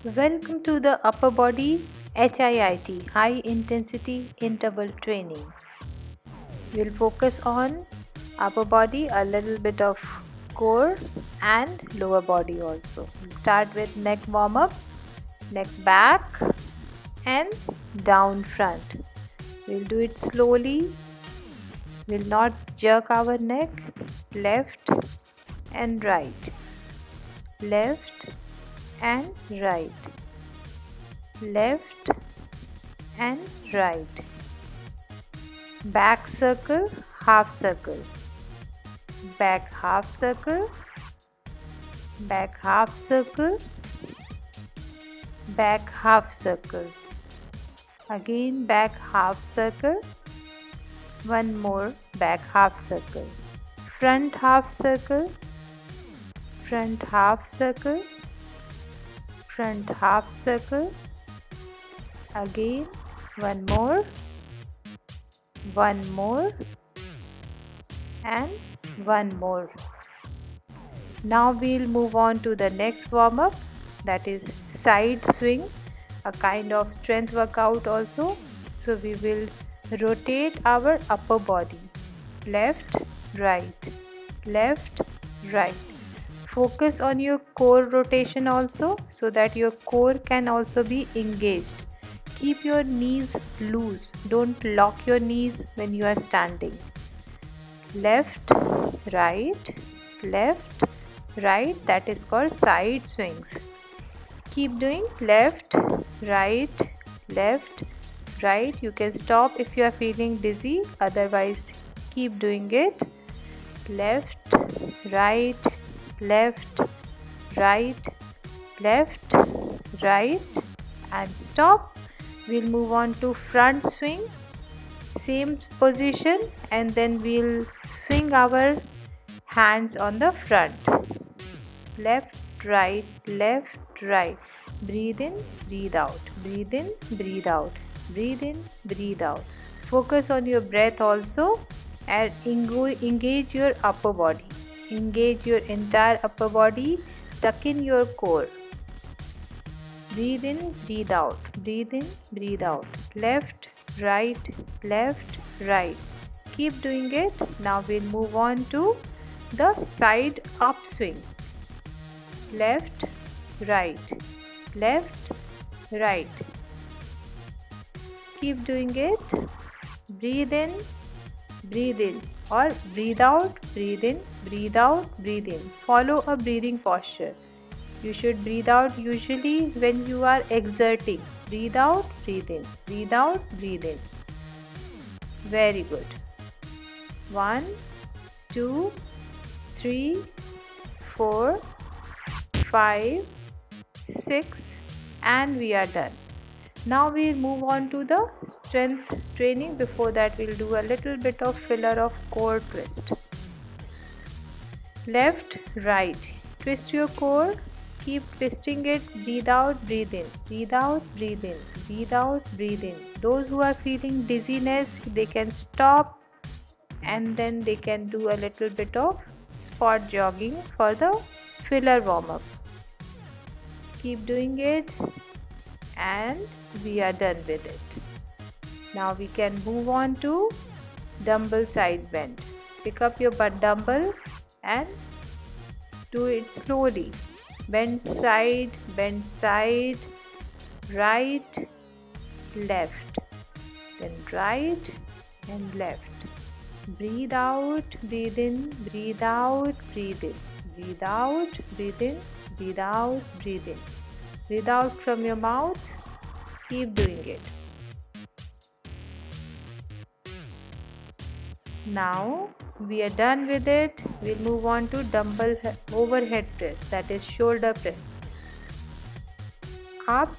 Welcome to the upper body HIIT, high intensity interval training. We'll focus on upper body, a little bit of core and lower body also. We'll start with neck warm up, neck back and down front. We'll do it slowly. We'll not jerk our neck, left and right, left and right, left and right, back circle, half circle, back half circle, back half circle, back half circle, again back half circle, one more back half circle, front half circle, front half circle, front half circle, again one more and one more. Now we'll move on to the next warm up, that is side swing, a kind of strength workout also. So we will rotate our upper body, left, right, left, right. Focus on your core rotation also, so that your core can also be engaged. Keep your knees loose, don't lock your knees when you are standing. Left, right, left, right, that is called side swings. Keep doing left, right, left, right. You can stop if you are feeling dizzy, otherwise keep doing it. Left, right, left, right, left, right and stop. We'll move on to front swing, same position, and then we'll swing our hands on the front. Left, right, left, right. Breathe in, breathe out, breathe in, breathe out, breathe in, breathe out. Focus on your breath also and engage your upper body. Engage your entire upper body, tuck in your core. Breathe in, breathe out, breathe in, breathe out. Left, right, left, right. Keep doing it. Now we'll move on to the side upswing. Left, right, left, right. Keep doing it. Breathe in, or breathe out, breathe in, breathe out, breathe in. Follow a breathing posture. You should breathe out usually when you are exerting. Breathe out, breathe in, breathe out, breathe in. Very good. 1, 2, 3, 4, 5, 6 and we are done. Now we'll move on to the strength training. Before that we'll do a little bit of filler of core twist. Left, right. Twist your core. Keep twisting it. Breathe out, breathe in. Breathe out, breathe in. Breathe out, breathe in. Those who are feeling dizziness, they can stop and then they can do a little bit of spot jogging for the filler warm up. Keep doing it and we are done with it. Now we can move on to dumbbell side bend. Pick up your butt dumbbell and do it slowly. Bend side, right, left, then right and left. Breathe out, breathe in, breathe out, breathe in. Breathe out, breathe in, breathe out, breathe in. Breathe out from your mouth. Keep doing it. Now we are done with it. We'll move on to dumbbell overhead press, that is shoulder press. Up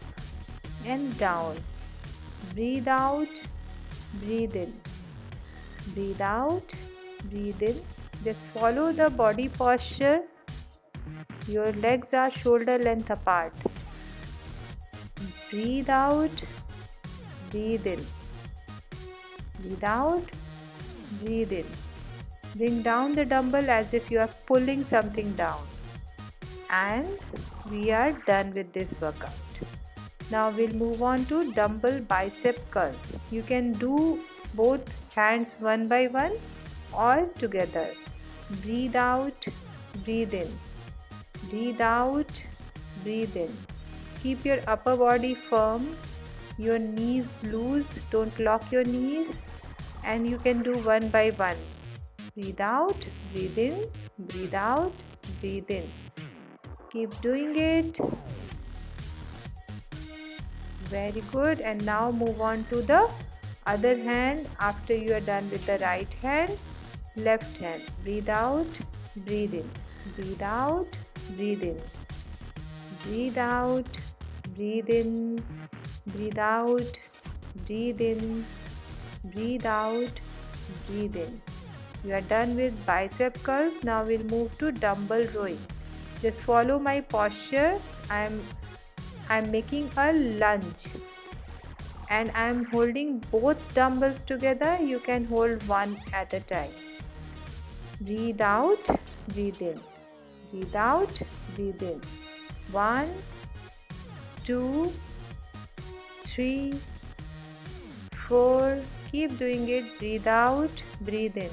and down. Breathe out, breathe in. Breathe out, breathe in. Just follow the body posture. Your legs are shoulder length apart. Breathe out, breathe in. Breathe out, breathe in. Bring down the dumbbell as if you are pulling something down. and we are done with this workout. Now we'll move on to dumbbell bicep curls. You can do both hands one by one or together. Breathe out, breathe in. Breathe out, breathe in. Keep your upper body firm, your knees loose, don't lock your knees, and you can do one by one. Breathe out, breathe in, breathe out, breathe in. Keep doing it. Very good. And now move on to the other hand. After you are done with the right hand, left hand. Breathe out, breathe in. Breathe out, breathe in. Breathe out, breathe in. Breathe out, breathe in. Breathe out, breathe in. You are done with bicep curls. Now we'll move to dumbbell rowing. Just follow my posture. I'm making a lunge and I'm holding both dumbbells together. You can hold one at a time. Breathe out, breathe in. Breathe out, breathe in. 1, 2, 3, 4. Keep doing it. Breathe out, breathe in.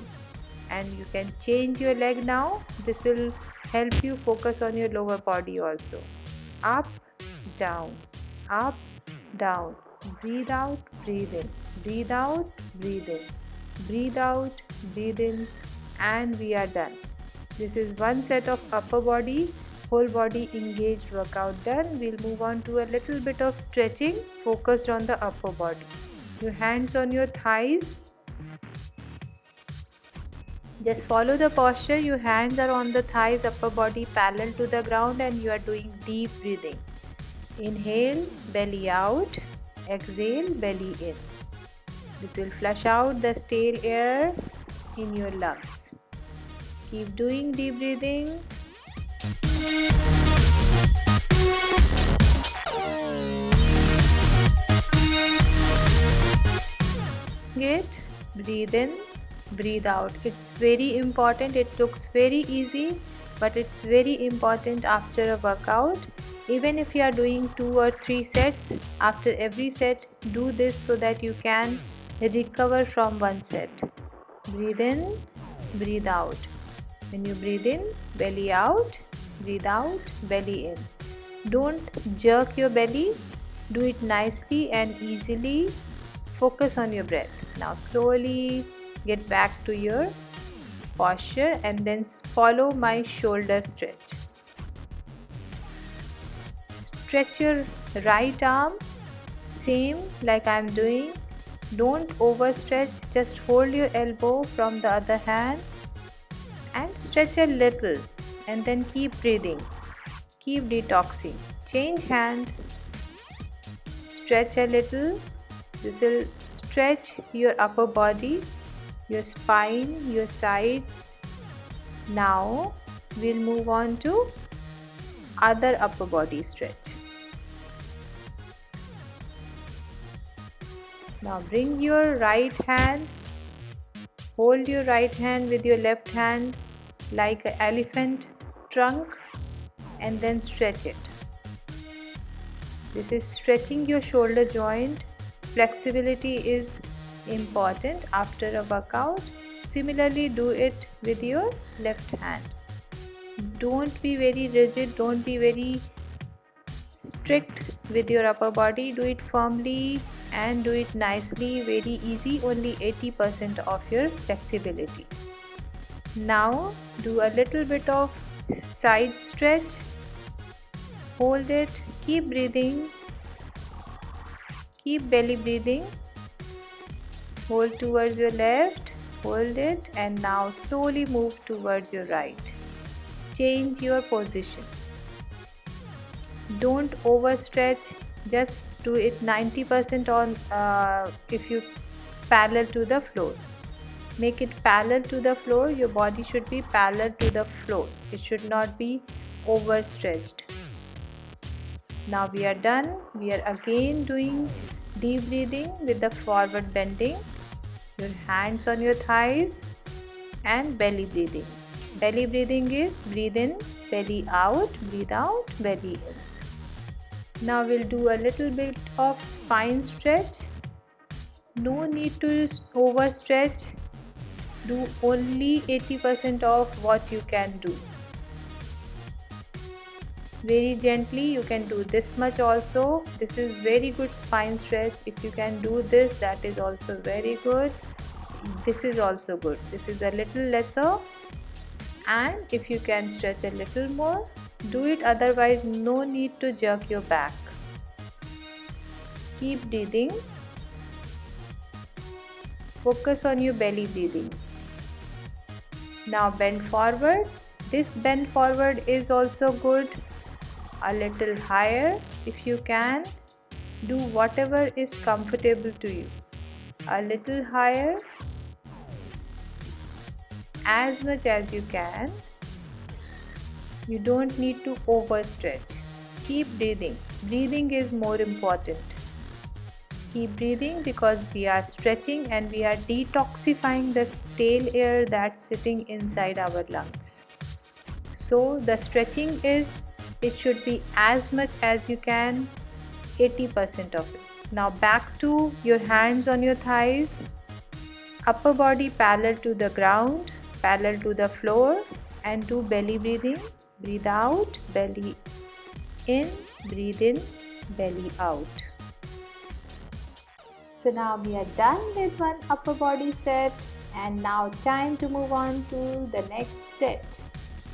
And you can change your leg now. This will help you focus on your lower body also. Up, down, up, down. Breathe out, breathe in. Breathe out, breathe in. Breathe out, breathe in. And we are done. This is one set of upper body, whole body engaged workout done. We'll move on to a little bit of stretching focused on the upper body. Your hands on your thighs. Just follow the posture. Your hands are on the thighs, upper body parallel to the ground, and you are doing deep breathing. Inhale, belly out. Exhale, belly in. This will flush out the stale air in your lungs. Keep doing deep breathing. Get, breathe in, breathe out. It's very important. It looks very easy, but it's very important after a workout. Even if you are doing 2 or 3 sets, after every set, do this so that you can recover from one set. Breathe in, breathe out. When you breathe in, belly out, breathe out, belly in. Don't jerk your belly. Do it nicely and easily. Focus on your breath. Now slowly get back to your posture and then follow my shoulder stretch. Stretch your right arm, same like I am doing. Don't overstretch, just hold your elbow from the other hand and stretch a little and then keep breathing. Keep detoxing. Change hand, stretch a little. This will stretch your upper body, your spine, your sides. Now we'll move on to other upper body stretch. Now bring your right hand, hold your right hand with your left hand like an elephant trunk and then stretch it. This is stretching your shoulder joint. Flexibility is important after a workout. Similarly, do it with your left hand. Don't be very rigid, don't be very strict with your upper body. Do it firmly and do it nicely, very easy, only 80% of your flexibility. Now do a little bit of side stretch. Hold it, keep breathing, keep belly breathing. Hold towards your left, hold it, and now slowly move towards your right. Change your position. Don't overstretch, just do it 90% on if you parallel to the floor. Make it parallel to the floor. Your body should be parallel to the floor. It should not be overstretched. Now we are done. We are again doing deep breathing with the forward bending. Your hands on your thighs and belly breathing. Belly breathing is breathe in, belly out, breathe out, belly in. Now we'll do a little bit of spine stretch. No need to overstretch. Do only 80% of what you can do. Very gently, you can do this much also. This is very good spine stretch. If you can do this, that is also very good. This is also good. This is a little lesser, and if you can stretch a little more, do it. Otherwise, no need to jerk your back. Keep breathing. Focus on your belly breathing. Now bend forward. This bend forward is also good. A little higher if you can. Do whatever is comfortable to you. A little higher, as much as you can. You don't need to overstretch. Keep breathing. Breathing is more important. Keep breathing because we are stretching and we are detoxifying the stale air that's sitting inside our lungs. So the stretching is, it should be as much as you can, 80% of it. Now back to your hands on your thighs, upper body parallel to the ground, parallel to the floor, and do belly breathing. Breathe out, belly in, breathe in, belly out. So now we are done with one upper body set, and now time to move on to the next set.